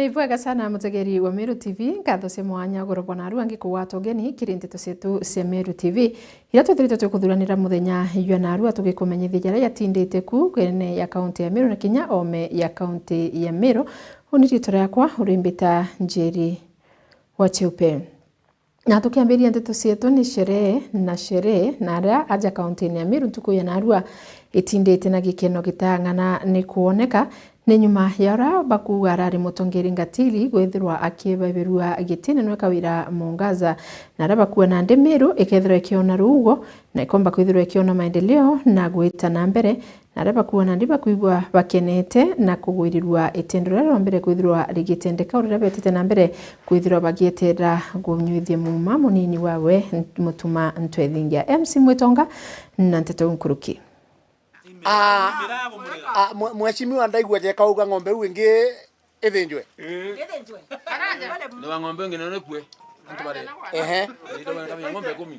Ni bwega sana mutegeri wa Meru TV ngatho cia mwanya gorobwa na ruangi kuwatwo geni kirinteto cietu cia Meru TV ira twithirite tukuthuranira muthenya yua na rua tugikumenyithia jara yatindite ku kwene ya kaunti ya Meru na kinya ome ya kaunti ya Meru unirito yakwa urimbita Njeri wa Cheupe. Na tukiambiria ndeto cietu ni sherehe na aria aja kaunti ya Meru ntuku ya narua itindite na gikeno gitang'ana ni kuoneka ni nyuma yara baku arari mutongeri ngatili gwethirwa akiebaberua gitine no kawira mongaza na rabakuwa na Meru ikethirwa ikiona rugo na ikomba kwithirwa ikiona maendeleo na gwita na mbere na rabakuwa na ndiba kuigwa bakenete na kugwirirwa itendero ro mbere kwithirwa rigitendeka uri rabetete na mbere kwithirwa bagietera gunyuithie muma munini wawe mutuma ntwethingia MC Mwetonga na nteto nkuruki. Mheshimiwa ndaigua je kauga ng'ombe u ingi ithinjwe no ng'ombe ngi no kwe antubare ndo kama ng'ombe 10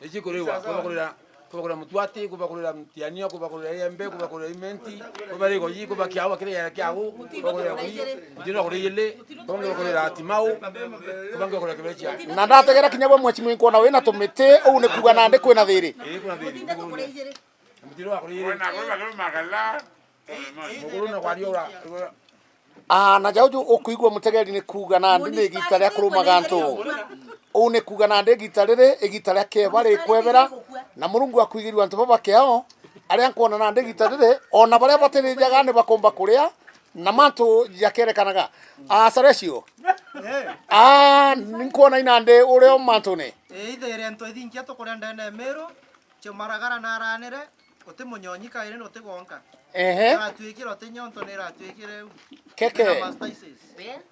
ici kuriwa kubakurira mutwati kubakurira mtiania kubakurira embe kubakurira imenti kubari goyi kubakiawa kire kiawo kubakurira ndino kuriyele kubakurira timau kubakurira kibecha na ndategera kinyagwa mheshimiwa kuona wina tumite u ne kuga na ndi kwina thiri kuna thiri ndiro akuriyele magala muguruna kwariora na jauju ukuigwa mutegeri ni kuga na ndi ni gita ria kurumaga ntu u ne kuga na ndi gita riri igita ria kebari kwebera na murungu akuigirwa ntu baba kiao aria nkuona na ndi gita riri ona baria batirijaga ni bakomba kuria na mantu yakerekanaga sarecio ninkuona ina ndi urio mantu ni ithere ntu ithinkia tukuria ndene Meru chumaragara na ranire uti munyonyika ire no tigonka atuikira uti nyonto ni ratuikire keke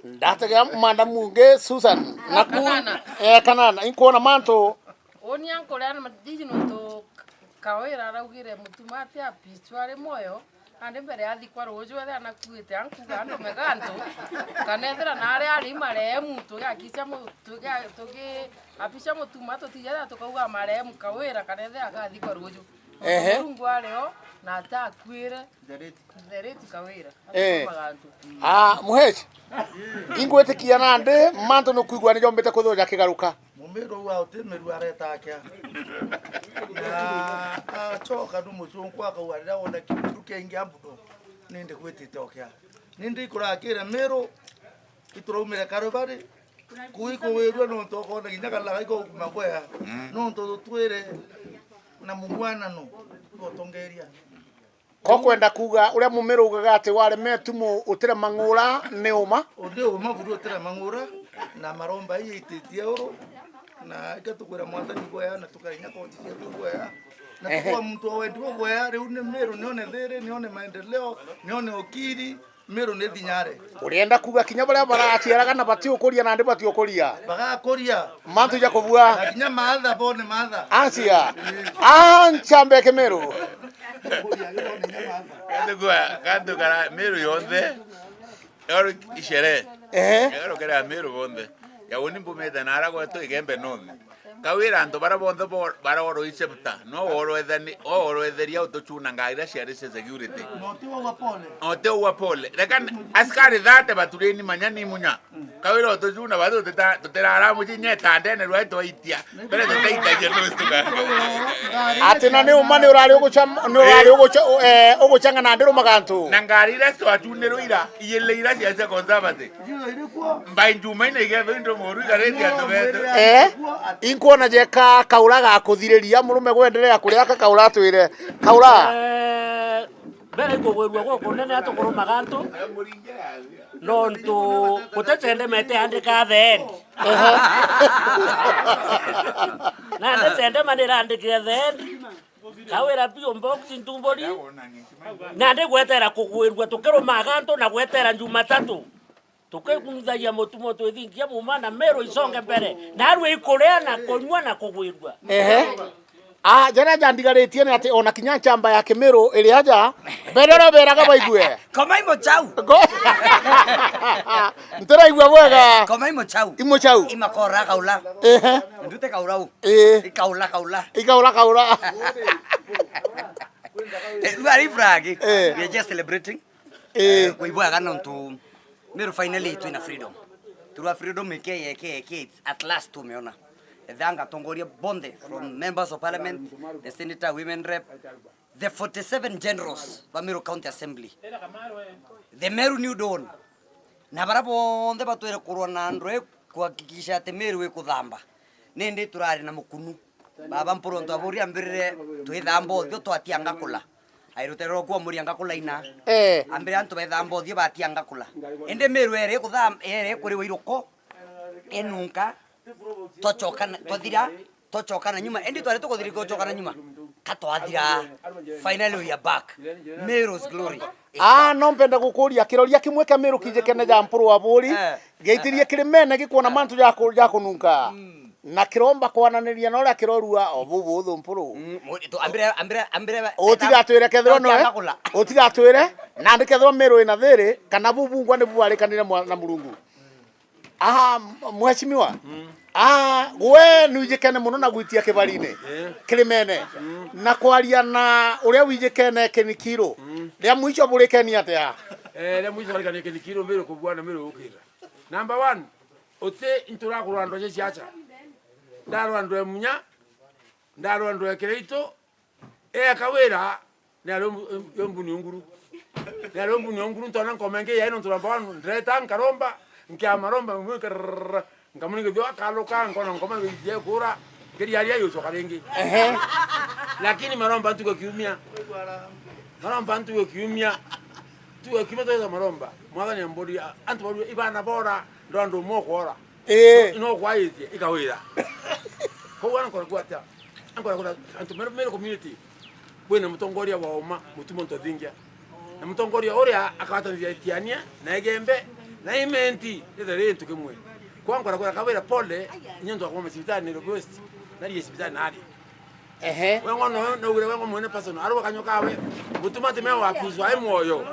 ndategea manda munge Susan naku kanana inkuona mantu oni ankorea na madiji no to kawira araugire mutumati apitware moyo ande mbere athikwa rojo wethe anakuite ankuga ando meganto kanethera na aria ari maremu tugakicia tugi apicha mutumato tijara tukauga maremu kawira kanethera agathikwa rojo Mungu aleo na atakwire dereti kawira muheshi ingwetikia nande manto no kuigwa ni jombete kuthoja kigaruka Mumeru wa Meru areta akia na choka ndu mucungu akawarira wona kindu kengi ambudo ninde gwetite okia ninde ikurakira Meru ituraumire karubari kuiko werwa no toko na ginya kala iko kumagwea no to twere na mugwana no gotongeria ko kwenda kuga uria Mumeru ugaga ati wale metumu utire mangura ni uma ode uma buru utire mangura na maromba hii ititie oro na ikatukwira mwathani goya na tukainya konti yetu goya na kwa mtu wetu goya riu ni Meru nione thiri nione maendeleo nione okiri Meru ni thinyare urienda kuga kinya baria baraciaraga na bati ukuria na ndi bati ukuria bagakuria mantu ja kubua na kinya maatha bone maatha ansia nchambe ke Meru kandu kara Meru yonthe ero ishere ero kera Meru bonde ya woni mbumeda na arago to igembe none kawira ndo barabonde bara oro isepta no oro ethani oro etheria utochuna ngaira ciare security note wa pole rekan askari dhate batureni manyani munya kawira utochuna bado tutera mu chinyeta ndene rweto itia bere tutaita je no stuka atina ni umane urari uguchanga na ndiru magantu na ngari resto achunero ira iyele ira cia conservative mbai njuma ine getho ndo moru gareti atobete inkuona jeka kaura ga kuthiriria murume gwenderea kuria kaura twire kaura bere kugwirwa goko nene atukuru magantu nontu kutetende mete andika then na ndetende manira andike then kawira bio box ntumbori na ndegwetera kugwirwa tukero magantu na gwetera Jumatatu tukekunzagia mutumo twithingia mumana Meru isonge mbere na rwe ikurea na kunywa na kugwirwa jana jandigaritie ni ati ona kinya chamba ya Meru iri aja berero beraga baigwe komai mochau ntera igwa bwega komai mochau imochau imakora kaula ndute kaurau ikaula very fragi we are just celebrating kuibwa kana ntu Meru finally tuina freedom. Tura freedom eke at last tumeona. Thanga tongoria bonde from members of parliament, the senator, women rep, the 47 generals wa Meru County Assembly. The Meru New Dawn. Na barabonde batwere kurwana ndwe kuhakikisha ati Meru ikuthamba. Nindi turari na mukunu. Baba mpuronto aburi ambirire twithamba thio twatianga kula. Airutero kwa muri anga kula ina. Ambire antu bethamba thio batianga kula. Ende Meru ere kuthamba ere kuri wiroko enunka tochokana twathira tochokana nyuma endi tware tukuthiri kochokana nyuma katwathira finally we are back Meru's glory. No mpenda gukuria kiroria kimwe ka Meru kijekene ja mpuru wa buri geitirie kirimene gikuona mantu ja kununka na kiromba kwananiria no ria kirorua obubu uthu mpuru ambire otigatwire kethiro no otigatwire na ndikethiro Meru ina thiri kana bubungwa ni bwarikanire na Mulungu. Mheshimiwa. We nujikene muno na gwitia kibarine kirimene na kwaria na uria wijikene kenikiro ria mwicho burekeni atia ria mwicho burekeni kenikiro Meru kubwana Meru ukira. Number 1 ote intura kurando je siacha ndarwando emunya ndarwando ekereito akawera na yombuni nguru na yombuni nguru ntona nkomenge ya ino nturamba ndreta nkaromba nkiamaromba mwikara ngamunike vyo akaloka ngona ngoma vije kura kiri alia yoso kalengi lakini maromba tuko kiumia maromba tuko kiumia tuko kimato maromba mwaga ni mbodi antu bado ibana bora ndo moko ora ino kwa hizi ikawira ko wana kwa kwata ankora kwa antu Meru community bwena mutongoria wa oma mutumo ntodingia na mutongoria oria akawata ntiania na egembe na imenti ndere ntuke mwe kwangora kwa kawera pole nyondo kwa hospitali ni West na ile hospitali nali wengo no ure wengo mwene personal arwa kanyokawe mutumate mewa apizwa ai moyo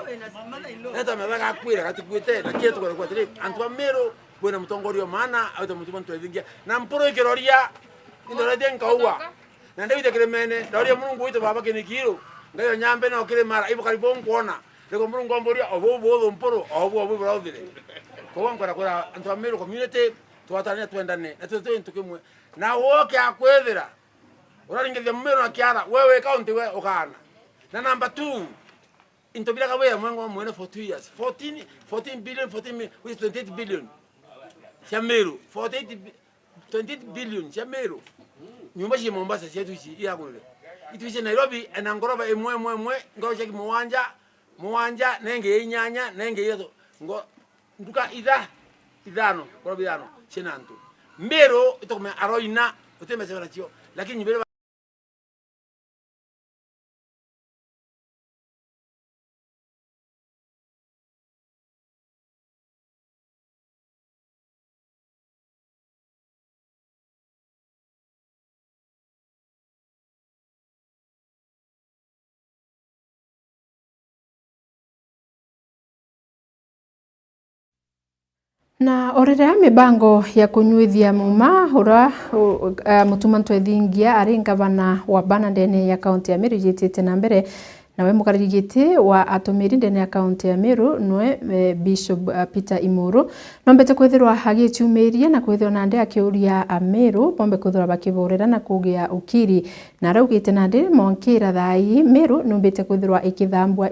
neta mebaka kwira katikwite na kietu kwa trip antwa Meru bwena mutongorio maana auto mutumo ntwethingia na mpuro ikiroria indore denkaua na ndewite kiremene doria Mungu wito baba kenikiro ngayo nyambe no kire mara ibo karibu nkuona lego Mungu amboria obo mpuro obo braudire kwa ngora kwa antwa Meru community twatane twendane na twetwe ntukimwe na woke akwethira uraringithia Meru na kiara wewe county we ukana na number 2 intobira kawe mwengo mwene for 2 years 14 billion with 28 billion ya Meru 28 billion ya Meru nyumba shi Mombasa shetu shi ya kule itwishe Nairobi na ngoroba emwe ngoro cheki muwanja nenge inyanya nenge yeto ngo nduka idano kwa bidano chenantu Meru itokome aroina utembe sebana chio lakini mbele na orera mibango ya kunyuithia muma ura mutuma ntwethingia ari ngavana wa bana ndene ya kaunti ya Meru yitite na mbere nawe mukarigiti wa atumiri ndene ya kaunti ya Meru nwe Bishop Peter Imuru nombete kwithirwa hagichumiria na kwithirwa nande akiuria Meru bombe kwithirwa bakiborera na kugia ukiri na raugite nande monkira thai Meru nombete kwithirwa ikithambwa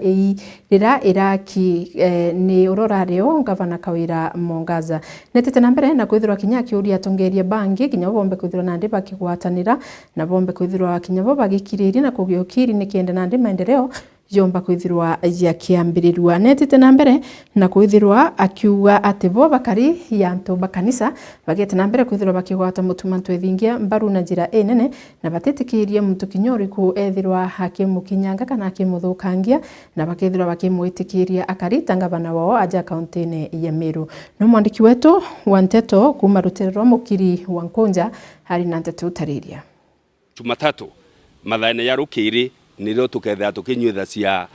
rira iraki ni urorario ngavana Kawira Mongaza netete na mbere na kwithirwa kinya akiuria atongeria bangi kinya bombe kwithirwa nande bakigwatanira na bombe kwithirwa kinya bo bagikiriria na kugia ukiri ni kiende nande maendeleo yomba kwithirwa ya kiambirirwa netete na mbere na kwithirwa akiuga ati bo bakari yanto bakanisa bagete na mbere kwithirwa bakigwata mutuma ntwethingia mbaru na njira enene na batetikirie muntu kinyori ku ethirwa hakimukinyanga kana hakimuthukangia na bakithirwa bakimwitikiria akarita ngavana wao aja kaunti ya Meru no mwandiki wetu wa Nteto kuma ruterero mukiri wa Nkonja hari na Nteto tariria Jumatatu mathane ya rukiri niro tukethea tukinywitha cia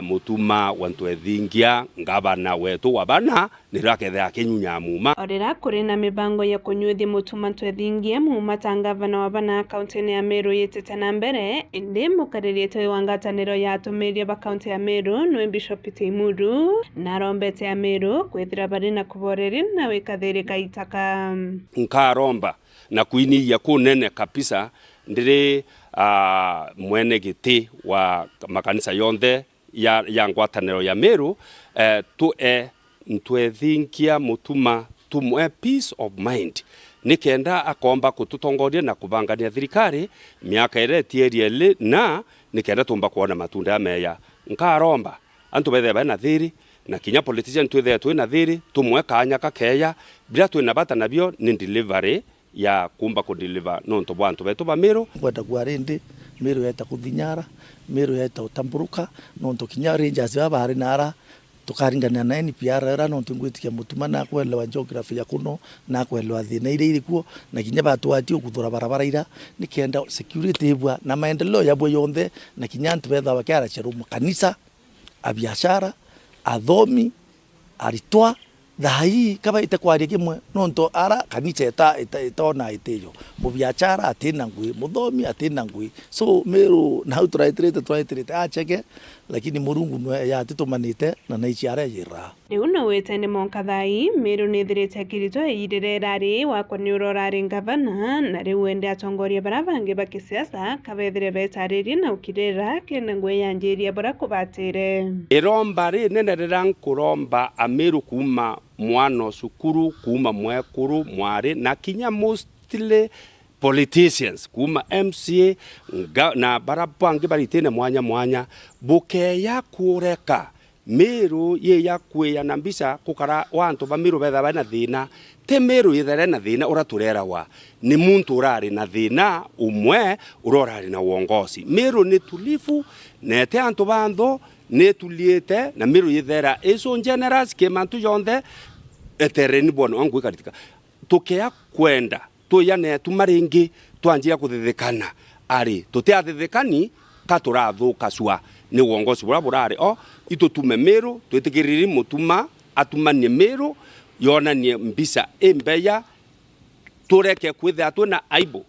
mutuma wantu ethingia ngavana wetu wabana niro akethea kinyunya muma orera kuri na mibango ya kunywithi mutuma twethingia muma ta ngavana wabana kaunti ya Meru yitete na mbere indi mukaririete wa ngataniro ya atumiria ba kaunti ya Meru no Bishop Timuru na rombete ya Meru kwithira bari na kuboreri na wikathiri kaitaka nkaromba na kuinia kunene kabisa ndiri mwene giti wa makanisa yonthe ya ngwataniro ya Meru ntwethingia mutuma tumwe peace of mind nikenda akomba kututongoria na kubangania thirikari miaka ire tierieli na nikenda tumba kuona matunda meya nkaromba antu bethe bana thiri na kinya politician twethe twina thiri tumwe kanya kakeya bila twina bata nabio ni delivery ya kumba ku deliver nonto bwantu betu ba Meru kwenda gwarindi Meru yeta kuthinyara Meru yeta utamburuka nonto kinya rangers bari nara tukaringana na NPR era nonto ngwitikia mutuma na kwelewa geography ya kuno na kwelewa thina ire irikuo na kinya batu atio kuthura barabara ira nikenda security bwa na maendeleo ya bwo yonthe na kinya ntu betha bakiara cheru kanisa abiashara athomi aritwa thai kaba itekwaria kimwe nonto ara kanisa etona iteyo mubiachara atina ngui muthomi atina ngui so Meru na turaiterete acheke lakini Murungu no yatitumanite na naichiara yira riu no wetene monkathai Meru nithirite kirito irirerari wakwa ni urorari ngavana na riu ende atongoria barabange bakisiasa kabethire betariri na ukirera kena ngwe yanjiria bara kubatire iromba ri nene rirankuromba Ameru kuma mwana sukuru kuma mwekuru mwari na kinya mostly politicians kuma MCA na barabange baritene mwanya bukeya kureka Meru ye yakweya na mbisa kukara wantu ba Meru betha bana thina te Meru yethere na thina uraturera wa ni muntu urari na thina umwe urorari na uongozi Meru ni tulifu nete antu bando netuliete na Meru yethera eso generous ke mantu yonthe etereni bono angu ikaritika tukea kwenda tuyane tumaringi twanjia kuthithikana ari tutiathithikani katurathuka cua ni uongozi bura burari itutume Meru twitikiriri mutuma atumanie Meru yonanie mbisa imbeya tureke kwithia twina aibu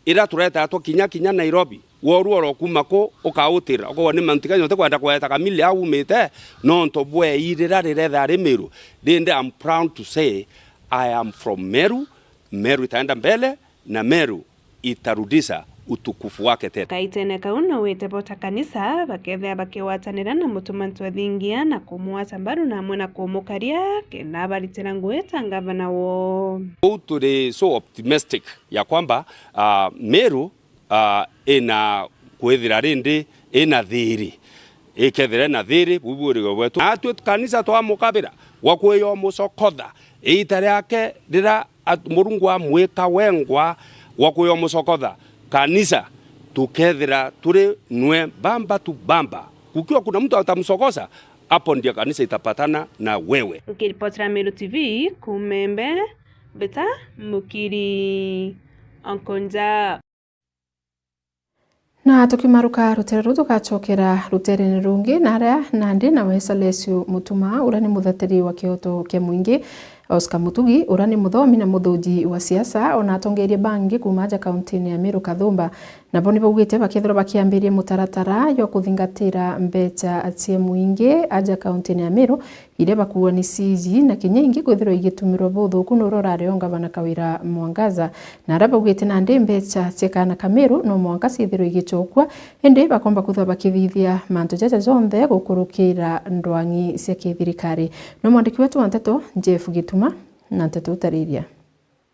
ira tureta kinya Nairobi woru oro kuma ko ukautira ko ni mantikanyo te kwenda kweta kamili au mete nonto bwe irira riretha ri Meru ndinde I'm proud to say I am from Meru itaenda mbele na Meru itarudisha utukufu wake tena kaitene kauno wete bota kanisa bakethea bakiwatanira na mutuma ntwethingia na kumuasa mbaru na mwena kumukaria kena baritira ngweta ngavana wo turi so optimistic ya kwamba Meru ina kwethira rindi ina thiri ikethira na thiri buburi gwetu atwe kanisa twa mukabira wakweyo musokotha itare yake ndira Murungu amwika wengwa wakweyo musokotha kanisa tukethira turi nwe bamba tu bamba kukiwa kuna mtu atamsokosa hapo ndio kanisa itapatana na wewe ukiripotera Meru TV kumembe beta mukiri onkonja na tukimaruka rutere ru tukachokera rutere rungi naria nandi na Wesa Lesio Mutuma urani muthatiri wa kioto kia muingi Oscar Mutugi urani muthomi na muthuji wa siasa ona atongerie bangi kuma ja kaunti ya Meru Kathumba na boni baugite bakethira bakiambirie mutaratara yo kuthingatira mbecha atie muingi aja kaunti ya Meru ire bakuwa ni CG na kinyingi kwithirwo igitumirwo buthu kuno rorare ongavana Kawira Mwangaza na araba ugite na ndi mbecha ciekana Kameru no Mwangaza ithirwo igichokwa indi bakomba kuthwa bakithithia mantu jaja jonthe gukurukira ndwangi cia kithirikari no mwandiki wetu wa Nteto Jeff Gituma na Nteto utariria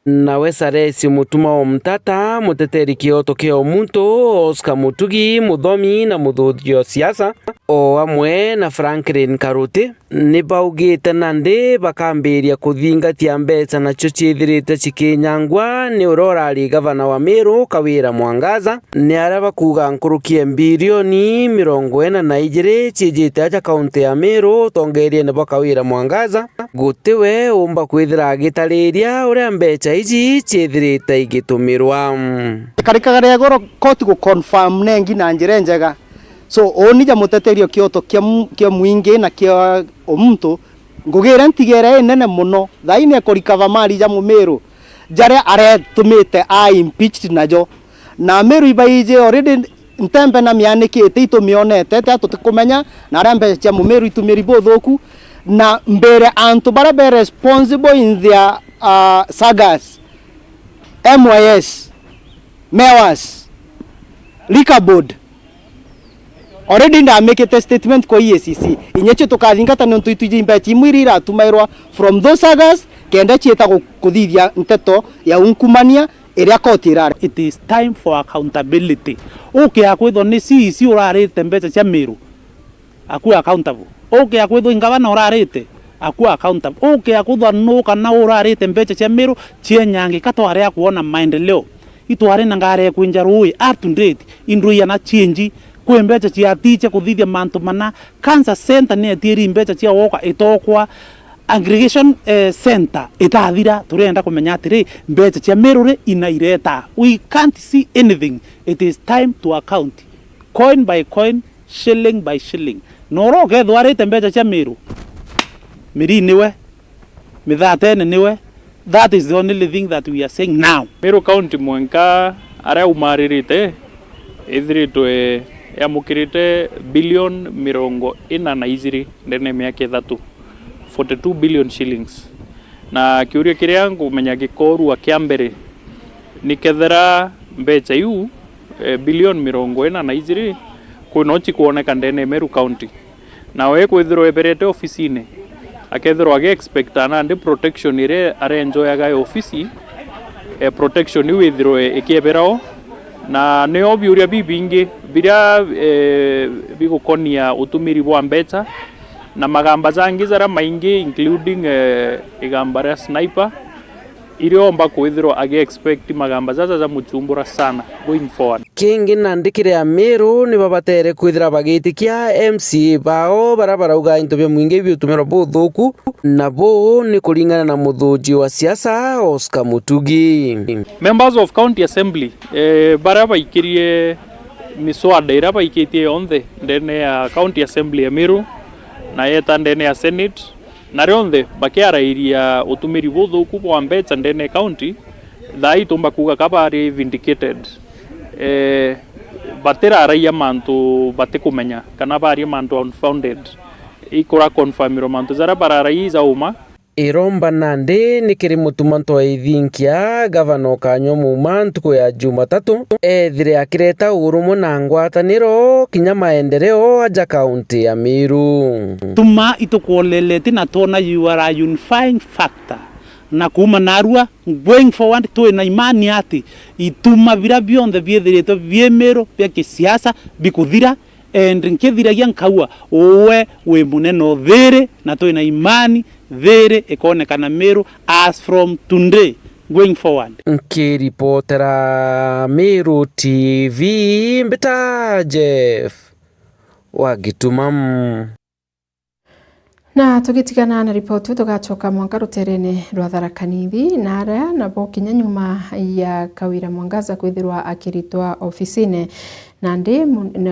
na Wesa Lesio Mutuma wa mtata muteteri kioto kio muntu Oscar Mutugi muthomi na muthuthi wa siasa o amwe na Franklin Karuti ni baugite nandi bakambiria kuthingatia mbeca na cio ciithirite cikinyangwa ni urorari gavana wa Meru Kawira Mwangaza ni araba kuga nkurukie bilioni 42 cijite aja kaunti ya Meru tongerie ni Kawira Mwangaza gutiwe umba kwithira gitariria uria mbeca iji ciithirite igitumirwa karikagare goro koti go confirm nengi na njira njega so oni ja muteterio kioto kia mwingi na kia omuntu ngugira ntigere nene muno thaine ko recover mari ja Mumiru jare aretumite a impeached najo na Meru ibaije already ntembe na mianiki ito mionete tatu tukumenya na rambe cia Mumiru itumiri bothoku na mbere antu bara be responsible in their sagas MYS MEWAS Liquor Board already nda make a statement ko EACC inyeche tukathingata nontu itujimba timwirira tumairwa from those sagas kenda chieta kuthithia nteto ya unkumania iria kotirara. It is time for accountability. Okay akwitho ni CEC urarite mbeca cia Meru aku accountable. Okay akwitho ingavana urarite aku accountable. Okay akwitho no kana urarite mbeca cia Meru cienyangi katware ya kuona maendeleo itware na ngare kwinja rui up to date indruya na change kwe mbeca cia tiche kuthithia mantu mana cancer center ne tiri mbeca cia woka itokwa aggregation center itathira turenda kumenya atiri mbeca cia Meru inaireta. We can't see anything. It is time to account coin by coin, shilling by shilling. Noro ke dwarite mbeca cia Meru miri niwe mithatene niwe. That is the only thing that we are saying now. Meru County mwenka aria umaririte ithiritwe yamukirite billion 40 ndene miaka 3 42 billion shillings na kiuria kiria ngumenya gikorwa kia mbere ni kethera mbeca iu billion 40 kunochi kuoneka ndene Meru County na we kwithirwo eberete ofisine akethirwo age expect ana ndi protection ire are enjoy ga ofisi protection iu ithirwe ikieberao na ne obiuria bibingi biria bigukonia utumiri bwa mbeca na magamba zangi zara maingi including igamba ria sniper iriomba kwithirwo age expect magamba zaza za muchumbura sana going forward. Kingi nandikire ya Meru ni babatere kwithira bagitikia MCA bao barabara into bya mwingi biutumiro buthuku na bo ni kulingana na muthuji wa siasa Oscar Mutugi. Members of County Assembly baraba ikirie miswada iraba ikitie yonthe ndene ya County Assembly ya Meru na yeta ndene ya Senate na rionthe bakiarairia utumiri buthuku bwa mbeca ndene county thai tumba kuga kabari vindicated batira raia mantu batikumenya kana bari mantu unfounded ikora confirmiro mantu zara bararai za uma Iromba Nandi ni kiri mutumanto wa ithinkia gavana Kanyo Muma ntuku ya Jumatatu ethire akireta urumo na ngwataniro kinya maendeleo aja kaunti ya Meru. Tuma itukwolelete na tona you are a unifying factor na kuma narua going forward to na imani ati ituma vira bionthe biethiretwo bie Meru bia kisiasa bikuthira nkethiragia nkaua uwe we muneno there na to na imani there ikonekana Meru as from today going forward. Nkiripotera Meru TV Mbita Jeff Wagitumam. Na tugitigana na ripoti tugacoka Mwanga ruterene rwa Tharaka Nithi na aria nabo kinya nyuma ya Kawira Mwangaza kwithirwa akiritwa ofisine na ndi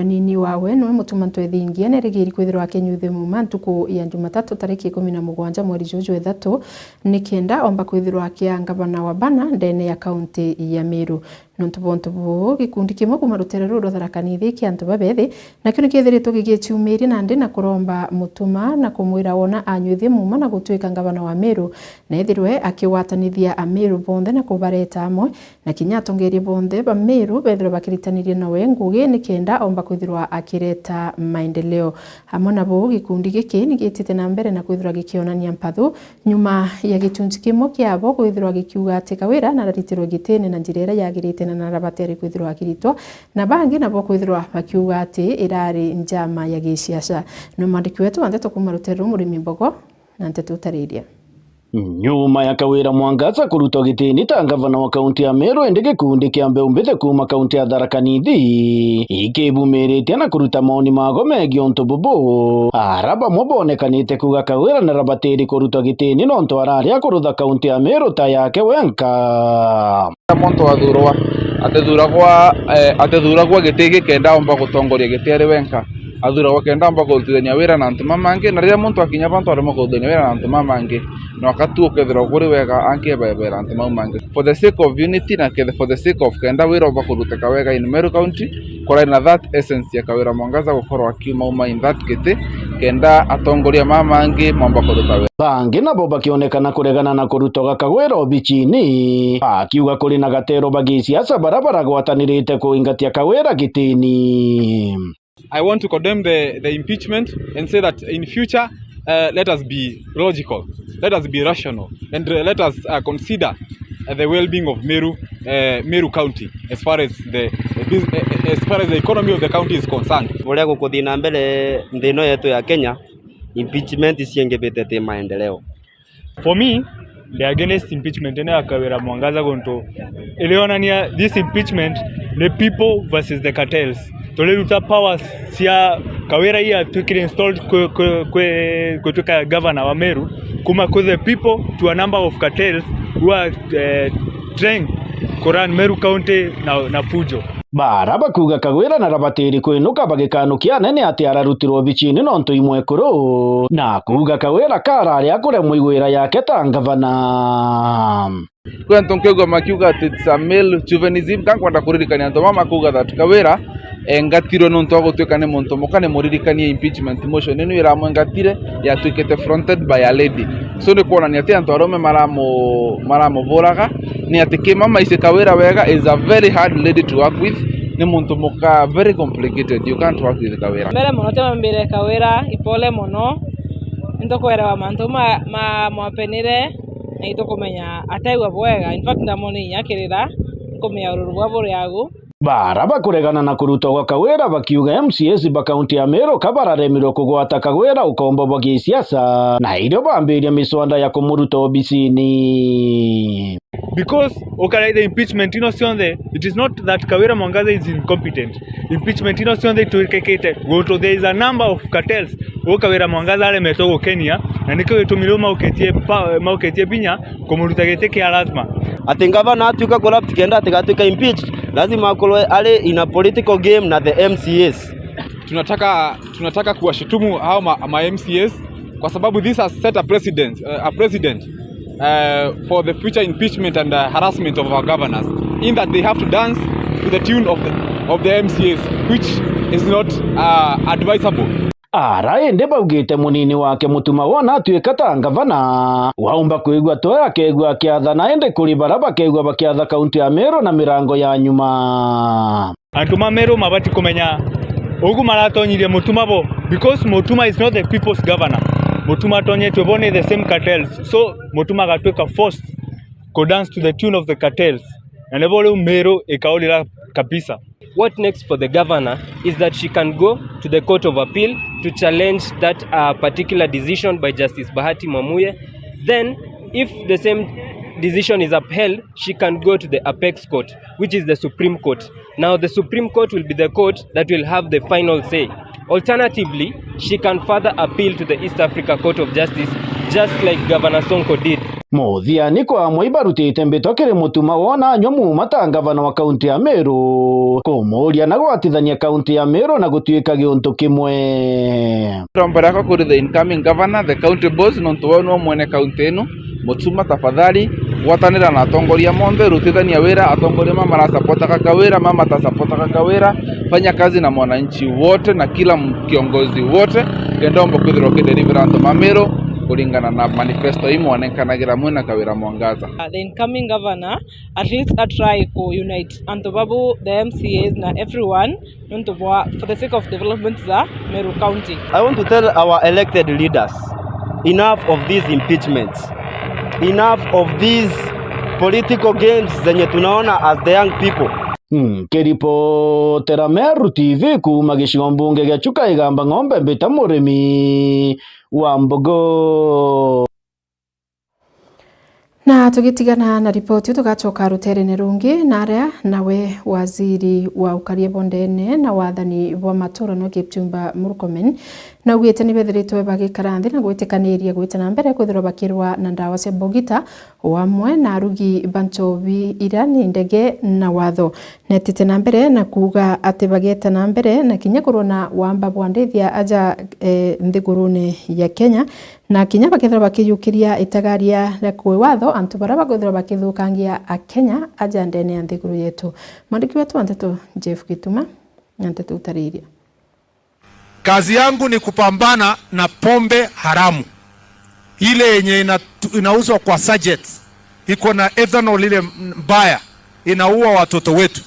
nini wawe no mutumanto ethingia nerigiri kwithirwa akinyuthe Muma ntuku ya Jumatatu tariki 17 mweri Juju 3 nikenda omba kwithirwa akiangabana wa bana ndene ya kaunti ya Meru nontu bo gikundi kimwe kuma rutere rwa Tharaka Nithi ki antu babethi na kyo nikithiritwo gigitumiri na ndi na kuromba mutuma na kumwira wona anyuthie Muma na gutwika ngabana wa Meru na ethirwe akiwatanithia a Meru bonthe na kubareta amwe na kinya atongerie bonthe ba Meru bethirwe bakiritanirie nawe ngugi nikenda omba kwithirwa akireta maendeleo hamwe nabo gikundi giki nigitite na mbere na kwithirwa gikionania mpathu nyuma ya gitunji kimwe kiabo kwithirwa gikiuga ati Kawira na raritirwo gitene na njira ira yagirite na narabateri kwithirwa akiritwo na bangi nabo kwithirwa bakiuga ati irari njama ya giciaca no mandiki wetu andeto kuma rutero murimi Mbogo na ntetu tariria Nyuma ya Kawira Mwangaza kurutwo gitini ta gavana wa kaunti ya Meru ende gikundi kia mbeu mbithe kuma kaunti ya Tharaka Nithi ikibumirite na kuruta maoni mago megie untu bubu araba mobonekanite kuga Kawira na rabatiri kurutwo gitini nontu araria kurutha kaunti ya Meru ta yake wenka muntu athuragwa gitigi kenda omba gutongoria gitiari wenka athuragwa kenda omba kurutithania wira na antu mamangi na riria muntu akinya bantu arimo kurutithania wira na antu mamangi no akatu ukethira kuri wega ankebebera antu mamangi for the sake of unity na for the sake of kenda wira omba kuruteka wega in Meru County kora na that essence ya Kawira Mwangaza gukorwo akiuma in that giti kenda atongoria mamangi momba kuruta wira bangi nabo bakionekana kuregana na kurutwa Kawira obichini akiuga kuri na gatero bagiciaca barabara gwatanirite kuingatia Kawira gitini. I want to condemn the impeachment and say that in future let us be logical, let us be rational, and let us consider the well-being of Meru County as far as the economy of the county is concerned. Muria gukuthina mbele ndino yetu ya Kenya, impeachment isiengebete te maendeleo. For me, the against impeachment ya Kawira Mwangaza gonto ilionania this impeachment the people versus the cartels. Toleruta powers cia Kawira ia tukiri installed kutoka governor wa Meru kuma to the people to a number of cartels who are trying to run Meru County na fujo. Baraba kuga Kawira na rabatiri kwinuka bagikanukia nene ati ararutirwo bichini nontu imwe kuru na kuga Kawira karari akure muigwira yake ta gavana. Kwa ntonkego makiuga ati Samuel chauvinism kankwenda kuririkania ndo mama kuga that Kawira engatiro nontu agutwikane muntu mukane muririkanie impeachment motion ino iramwengatire yatwikete fronted by a lady so ni kuona ni ati antu arome maramoboraga ni ati kimama ise Kawira wega is a very hard lady to work with ni muntu muka very complicated you can't work with Kawira mbere muno tema mbere Kawira ipole muno ntokwera mantu mwapenire na itokumenya ategwa bwega in fact ndamoni nyakirira kumenya ururwa bore yagu baraba kuregana na kurutwa Kawira bakiuga MCS bakaunti ya Meru kabararemirwo kugwata Kawira ukombo bagiciaca na irio bambiria miswanda ya kumuruta obicini because the impeachment sionde it is not that Kawira Mwangaza is incompetent. Impeachment sionde tuikekete goto there is a number of cartels Kawira Mwangaza ale metogo Kenya na niko itumilio mauketie pinya kumuruta gete kia lazima ati gavana atuka corrupt kenda atigatuka impeached lazima akolwe ale in a political game na the MCS. Tunataka kuwashutumu hao ma MCS kwa sababu this has set a precedent for the future impeachment and harassment of our governors in that they have to dance to the tune of the MCS which is not advisable. Ende baugite munini wake mutuma wona atuika ta gavana waumba kuigwa toya kegwa kiathana ende kuri baraba kegwa bakiatha kaunti ya Meru na mirango ya nyuma antuma Meru mabati kumenya ugu maratonyirie mutuma bo because mutuma is not the people's governor. Mutuma tonye tubone the same cartels so mutuma gatweka forced go dance to the tune of the cartels and ebole Meru ikaolira kabisa. What next for the governor is that she can go to the Court of Appeal to challenge that particular decision by Justice Bahati Mwamuye. Then, if the same decision is upheld, she can go to the Apex Court, which is the Supreme Court. Now, the Supreme Court will be the court that will have the final say. Alternatively, she can further appeal to the East Africa Court of Justice, just like Governor Sonko did. Muthiani kwa mwibarutite mbitokere mutuma wona nyomu mata gavana wa kaunti ya Meru kumuria na gwatithania kaunti ya Meru na gutuika giuntu kimwe. Tombaraka kuri the incoming governor the county boss nontu wonu mwene kaunti eno mutuma tafadhali gwatanira na atongoria monthe rutithania wira atongoria mama marasapota Kawira mama tasapota Kawira fanya kazi na mwananchi wote na kila kiongozi wote kendombo kwithiro kideliveranto mamero kulingana na manifesto imo wanekanagira mwena Kawira Mwangaza. The incoming governor at least try to unite antobabu the MCAs na everyone for the sake of development za Meru County. I want to tell our elected leaders enough of these impeachments, enough of these political games zenye tunaona as the young people. Kiripotera Meru TV kuma gicigo mbunge gia Chuka Igamba Ng'ombe mbita murimi wa Mbogo. Na tugitigana na ripoti tugacoka rutere-ini rungi naria nawe waziri wa ukaria bondene na wathani bwa matura no Kipchumba Murkomen na ugite ni bethiritwe bagikaranthi na gwitikaniria gwitana mbere kwithirwa bakirwa na ndawa cia bogita wamwe na arugi banchobi ira ni ndege na watho netite na mbere na kuga ati bageta na mbere na kinya kurona wamba bwandithia aja nthigurune ya Kenya na kinya bakithirwa bakiyukiria itagaria ya kwe watho antu bara bagithirwa bakithukangia a Kenya aja ndene ya nthiguru yetu. Mwandiki wetu Anteto Jeff Gituma Anteto utariria. Kazi yangu ni kupambana na pombe haramu ile yenye inauzwa kwa sachets, iko na ethanol ile mbaya, inaua watoto wetu.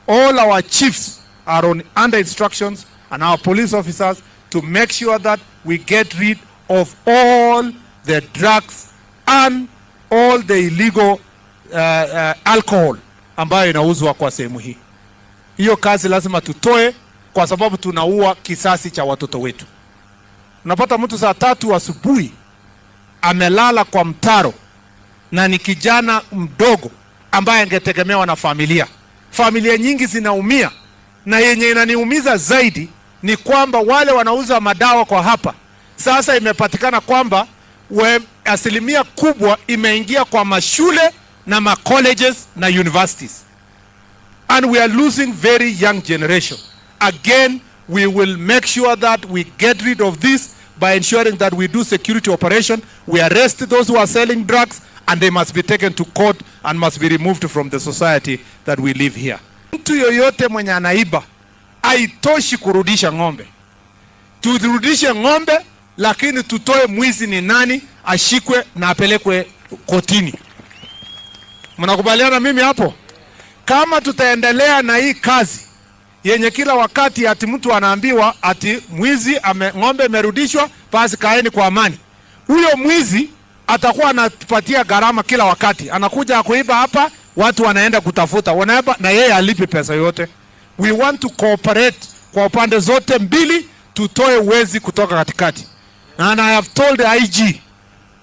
All our chiefs are under instructions and our police officers to make sure that we get rid of all the drugs and all the illegal alcohol ambayo inauzwa kwa sehemu hii. Hiyo kazi lazima tutoe kwa sababu tunaua kisasi cha watoto wetu. Unapata mtu saa 3 asubuhi amelala kwa mtaro na ni kijana mdogo ambaye angetegemewa na familia. Familia nyingi zinaumia, na yenye inaniumiza zaidi ni kwamba wale wanauza madawa kwa hapa sasa imepatikana kwamba asilimia kubwa imeingia kwa mashule na ma colleges na universities, and we are losing very young generation. Again, we will make sure that we get rid of this by ensuring that we do security operation. We arrest those who are selling drugs, and they must be taken to court and must be removed from the society that we live here. Mtu yoyote mwenye anaiba haitoshi kurudisha ng'ombe. Turudishe ng'ombe, lakini tutoe mwizi ni nani, ashikwe na apelekwe kotini. Mnakubaliana mimi hapo? Kama tutaendelea na hii kazi yenye kila wakati ati mtu anaambiwa ati mwizi ng'ombe imerudishwa, basi kaeni kwa amani, huyo mwizi atakuwa anatupatia gharama kila wakati. Anakuja kuiba hapa, watu wanaenda kutafuta, wanaiba na yeye alipi pesa yote. We want to cooperate kwa upande zote mbili, tutoe wezi kutoka katikati. And I have told the IG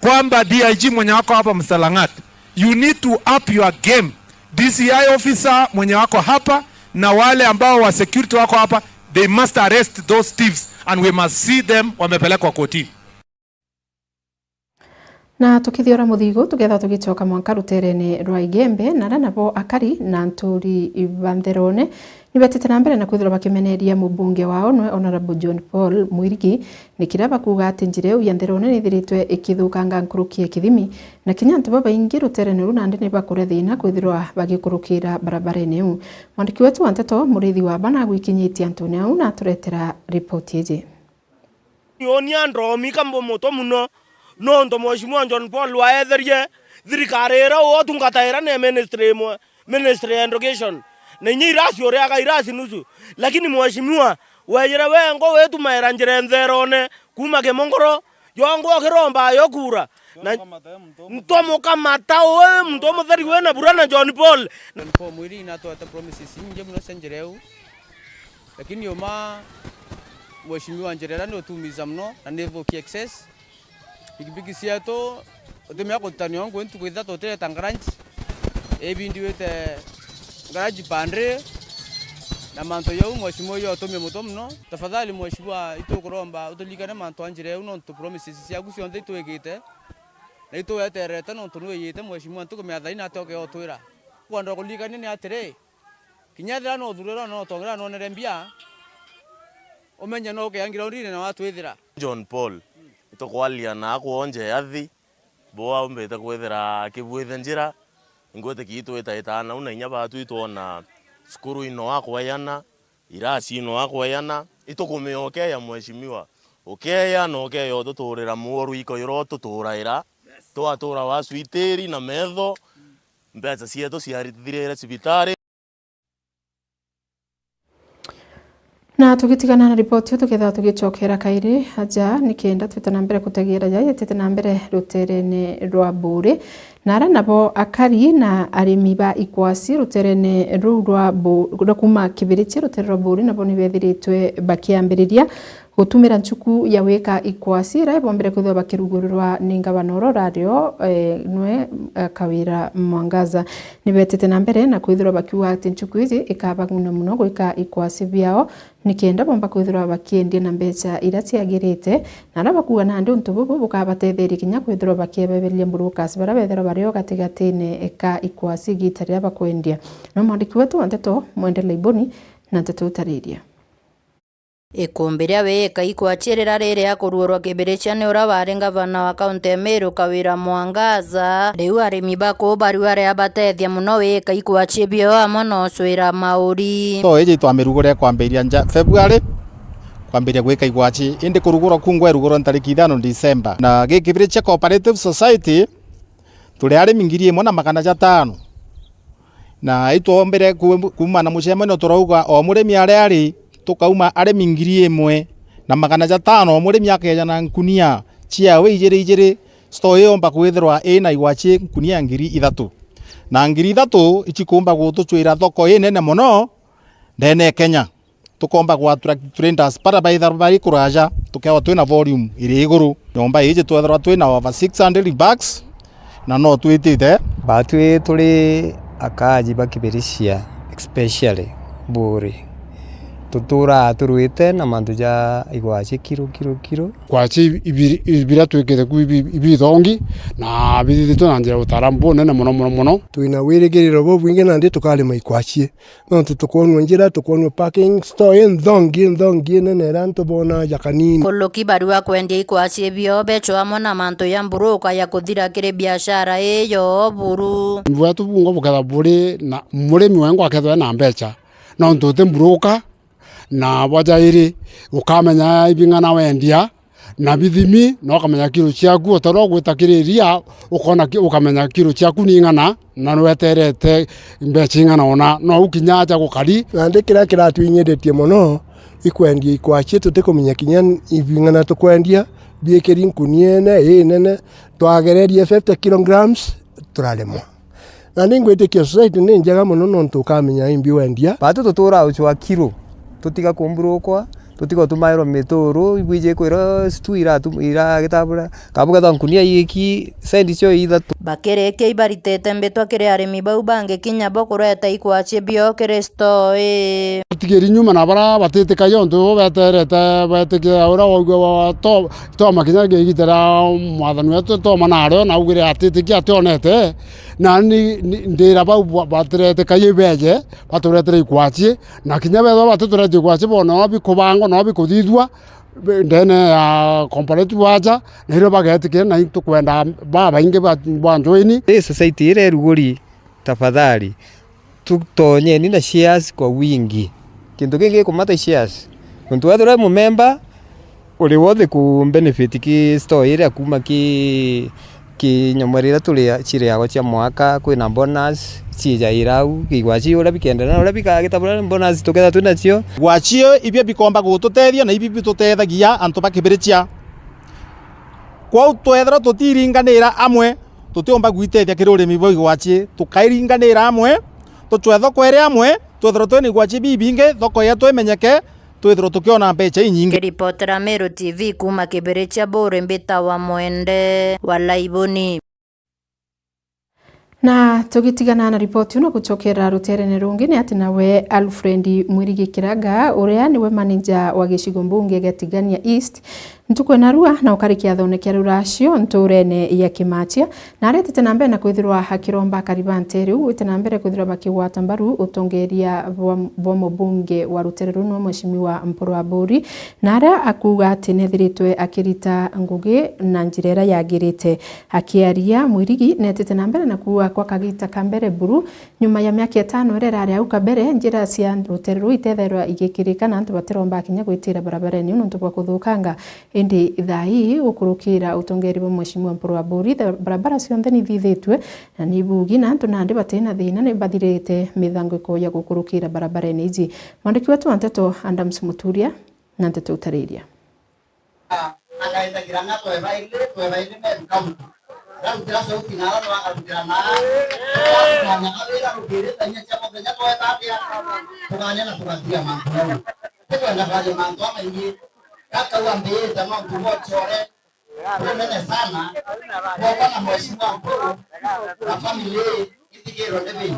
kwamba DIG mwenye wako hapa Msalangat, you need to up your game. DCI officer mwenye wako hapa na wale ambao wa security wako hapa, they must arrest those thieves and we must see them wamepelekwa kotini. Na tukithiora muthigo tugetha tugicoka mwanka rutere-ini rwa Igembe na nabo akari na nturi Ibantherone ni betete na mbere na kwithira bakimeneria mubunge wao no Honorable John Paul Mwirigi ni kiraba kuga ati njire ya Ntherone ni thiritwe ikithukanga nkurukie kithimi na kinya ntu baba ingi rutere-ini ru nandi ni bakure thina kwithirwa bagikurukira barabara-ini u. Mwandiki wetu Anteto Murithi wa bana gwikinyitia Antonio au na turetera report yeje. Yonia ndomi kambo moto muno no ndo mheshimiwa John Paul waetherie thirikarira o tungataira ne ministry education na nyirasi ore aga irasi nusu, lakini mheshimiwa wejere wengo wetu mairanjire Ntherone kuma Kemongoro yongo kiromba yokura na mtomo kama tawe mtomo thari wena burana John Paul mwiri na to promises nje muno senjereu, lakini yoma mheshimiwa njerera no tumiza mno na nevo ki excess pikipiki siato otemya kotani wangu ntu kwitha totere tangaranchi ebindi wete garaji pandre na manto yo mheshimiwa yo atomye muto mno. Tafadhali mheshimiwa itokuromba utolikane manto anjire uno to promises cia gucio nthe twegite na ito yeterete no tunu yete mheshimiwa ntukumya thaina atoke otwira kwanda kulikane ni atire kinyathira no thurira no tongira no nerembia omenya no keangira urire na watu ithira John Paul itokwalia na kuonje yathi boa umbete kwethera kibwithe njira ingwete kitu itaitana una inya batu itona skuru ino akwayana irasi ino akwayana itokumioke ya mheshimiwa okeya no keyo tuturira muoru iko yoro tuturaira twatura waswiteri na metho mbeca cietu ciarithirire cibitari. Na tugitigana na ripoti tuketha tugicokera kairi aja nikenda twitana mbere kutegira ja yetete na mbere rutere-ini rwa Mburi nara nabo akari na arimi ba Ikwasi rutere-ini rwa kuma Kibirichi rutere rwa Mburi nabo ni bethiritwe bakiambiriria gutumira nchuku ya wika ikwasira bombere kuthwa bakirugurwa ni ngavana radio nwe Kawira Mwangaza nibetete na mbere na kwithirwa bakiuga ati nchuku ici ikaba muno gwika ikwasi biao nikenda bomba kwithirwa bakiendia na mbeca ira ciagirite na raba kuga na ndu ntubu bukabatetheria kinya kwithirwa bakiebeberia brokers bara bethera bario gatigatine eka ikwasi gitarira bakwendia no mwandiki wetu Nteto Mwendele Iboni na Nteto Utariria Ikumbi ria wika ikwachirira riri akuruorwa kibiricia ni ura wari ngavana wa kaunti ya Meru Kawira Mwangaza riu arimi bakubaru aria batethia muno wika ikwachibio amo no swira mauri so iji twamirugure kwambiria nja February kwambiria gwika igwachi indi kurugurwa kungwe rugurwa tariki 5 December na gikibiricia Cooperative Society tuli arimi 1,500 na itombere kuma na mucemano turauga o murimi ari tukauma arimi 1,500 o murimi akeja na nkunia ciawe ijiri store yomba kwithirwa ina igwachi nkunia 3,000 na 3,000 ichikumba gutuchwira thoko nene muno ndene Kenya tukomba gwa traders para baithar bari kuraja tukewa twina volume iri iguru nyomba iji twethirwa twina over 600 bags na no twitite batwi tuli akaji bakibirisia especially buri tutura turuite na mandu ja igwachi kiro kwachi ibira twikite ku ibithongi na bithito na njira utarambo nene muno twina wirigiriro bo bwingi na ndi tukali maikwachi no tukonwa njira tukonwa parking store ndongi nene ranto bona jakanini koloki barua kwendia ikwachi bio becho amo na manto ya mburuka ya kuthira kire biashara iyo buru mbwatu bungo bukatha buri na murimi wengo akethwa na mbecha no ntote mburuka na wajairi ukamenya ibingana wendia na bithimi no kamenya kilo ciaku otaro gwitakiriria ukona ukamenya kilo ciaku ni ngana na nweterete mbeca ngana ona no ukinya aja gukari na ndikira kiratwinyedetie muno ikwendia ikwachi tutikumenya kinya ibingana tukwendia biekeri nkuniene nene twagererie 50 kilograms turalemwa na ningwitikia society ni njega muno no tukamenya imbi wendia batu tutura uchwa kilo tutiga kumburukwa tutiga tumairo mituru ibwije kwira stuira tumira gitabura kabuga tankunia yiki sendi cio ithatu bakireke ibaritete mbetwa kire arimi bau bange kinya bokureta ikwachi bio kristo tigeri nyuma na bara batete kayonto beterete beteke ora wa to makinya gigitera mwathani wetu to manaro na ugire atete ki atonete na ni ndira bau baterete kayebeje baturete ikwachi na kinya betho batuturete ikwachi bono bikubango no bikuthithwa ndene ya comparative waja nero bagetikira na tukwenda baba inge banjoini society ile ruguri tafadhali tutonye ni na shares kwa wingi kintu kingi kumata shares mtu wetu mu member uri wothe ku benefit ki store ile kuma ki nyamwarira tuli chire yago cha mwaka kwina bonus chija irau igwachi ura bikenda na ura bikagitabura bonus tuketha tunacio gwachio ibia bikomba gututethia na ibi bitutethagia antu bakibiricia kwa twethera tutiringanira amwe tutiomba gwitethia kirurimi bo igwachi tukairinganira amwe tuchwetho kwere amwe twethera twene igwachi bibinge thoko yetu imenyeke twethera tukiona mbeca inyingi ripotera Meru TV kuma kibiricia bure mbita wa Mwende wala Iboni na tugitigana na ripoti uno gucokera ruterene rungi ni ati nawe Alfred Mwirigikiraga uria niwe manager wa gicigo mbunge Gatigania East ntukwena rua na ukarikia thonekera ruracio nturene ya Kimachia na aretete na mbere na kwithirwa hakiromba karibante riu wite na mbere kwithirwa bakiwata mbaru utongeria bwa mbunge wa rutere runo mheshimiwa Mpuru Aburi na ara akuga ati nethiritwe akirita ngugi na njirera yagirite akiaria Mwirigi netete na mbere na kuwa kwa kagita kambere buru nyuma ya miaka 5 rera ari auka mbere njira cia rutere ru itetherwa igikirika na antu batiromba kinya gwitira barabara ni untu bwa kuthukanga indi thai ukurukira utongeri bwa mheshimiwa Mpuru Aburi barabara cionthe ni thithitwe na ni bugi na antu nandi batena thina ni bathirite mithango ikoya gukurukira barabara ni iji mwandiki wetu wa Nteto Adams Muturia na Nteto Utariria akaenda kiranga twebaile mekamu rutira sauti na rano akarutira na awira rukire tanya chamo tanya twetatia tukanya na tukatia mantu tukwenda kwaje mantu amaingi kaka uambie mambo wote nene sana kwa na mheshimiwa mkuu na familia itikero ndebe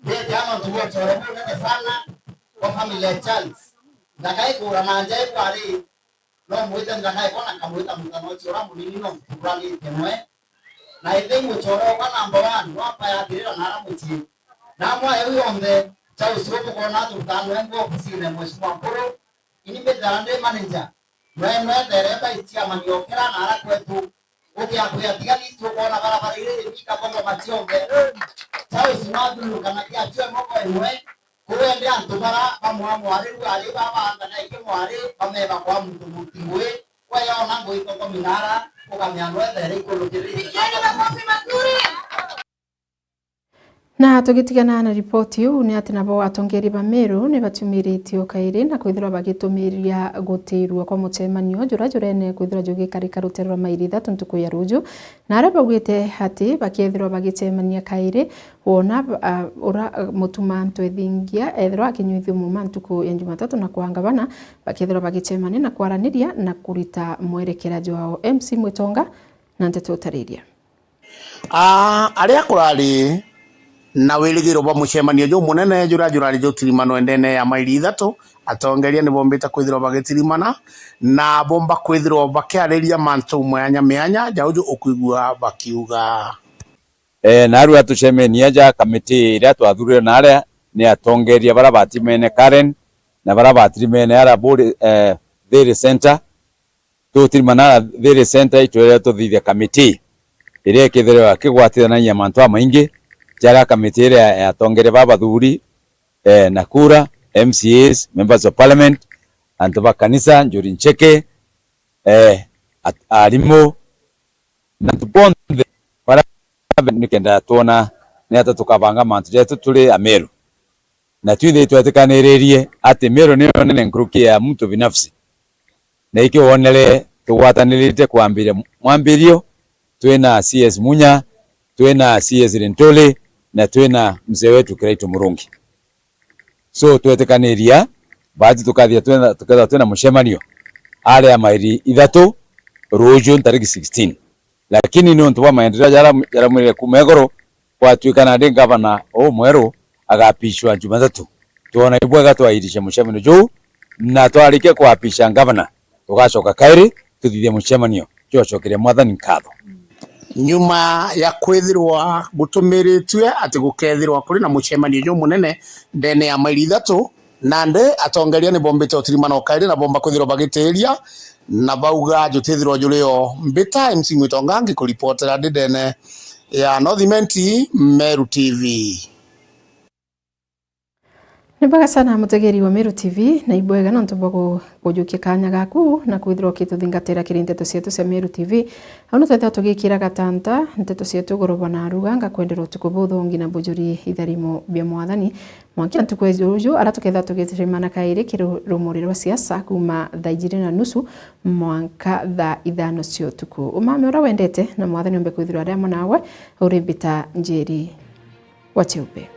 ndio mambo wote nene sana kwa familia Charles ndakai kura na nje pale no mwita ndakai kona kamwita mtano chora munini no kurani temwe na ile mchoro kwa number 1 wapa ya dirira na ramuti na mwa yeye ombe cha usiku kwa na tutano ngo ofisini mheshimiwa mkuu ini bedande manager mwe dereba itia maniokera na ara kwetu ukiakuya tigani tu kwa na barabara ile mika bongo matiombe cha usiku kana kia chwe moko emwe kuende antubara bamwamu ari ari baba ngana ike mwari bameba kwa mtu mutingwe kwa yao nango iko kwa minara ukamyanwe dere ikolokiri na tugitigana na ripoti yu ni ati nabo atongeri ba Meru ni batumiritio kairi na kwithirwa bagitumiria gutirwa kwa mucemanio jurene kwithirwa jugikarika rutero mairi 3 ntuku ya ruju na ara bagwite hati bakithirwa bagicemania kairi wona ura mutuma ntwethingia ethirwa akinyuithio muma ntuku ya Jumatatu na kuangabana bakithirwa bagicemania na kwaraniria na kurita mwerekerajo wao MC Mwitonga na nteto utariria aria kurari na wirigiro ba mucemanio jo munene jurari jo tirimano endene ya maili 3 atongeria ni bombita kwithirwa bagitirimana na bomba kwithirwa bakiareria mantu mwanya jaujo ukuigua bakiuga na aru atucemenia ja kamiti iria twathurire na aria ni atongeria bara batimene Karen na bara batirimene ara bodi Thiri Center tutirimana Thiri Center itwere tuthithia kamiti iria kithirwa kigwatithania mantu maingi jara kamiti iria yatongere baba thuri Nakura MCAs members of parliament antu ba kanisa Njuri Ncheke arimo na tuponde para nikenda tuona ni ata tukabanga mantu yetu tuli Ameru na twithe twetikanererie ati Meru ni nene ngruki ya mtu binafsi na ikionele tugwatanirite kuambiria mwambirio twena CS Munya twena CS Rentole na twena mzee wetu Kiraitu Murungi so twetikaneria baadhi tukathia twena mucemanio ale ya mairi 3 ruju tariki 16 lakini ni onto wa maendeleo jara mwire kumegoro kwa twikana ndi gavana mweru agapishwa Jumatatu tuona ibwega twairisha mucemanio jo na twarike kwapisha gavana tugacoka kairi tuthithie mucemanio cocokire mwathani nkatho nyuma ya kwithirwa gutumiritwe ati gukethirwa kuri na mucemanio jo munene ndene ya maili 3 nande atongeria ni bombite utirimano kairi na bomba kwithirwa bagitiria na bauga jutithirwa julio mbita MC Mwitonga ngikuripotera ndene ya Northimenti Meru TV. Nibaga sana mutegeri wa Meru TV na ibwega na ntumba kujukia kanya gaku na kwithirwa kituthingatira kirinteto cietu cia Meru TV auna twetha tugikira gatanta nteto cietu gorobwa na ruganga kwenderwo tukubuthu ngina bujuri itharimo bia mwathani mwankia ntukwejuju ara tuketha tugitirimana kairi kirumuriro wa siasa kuma thaa 2:30 mwanka thaa 5 cia utuku umame ura wendete na mwathani ombe kwithirwa aria monawe uri bita njeri wa cheupe.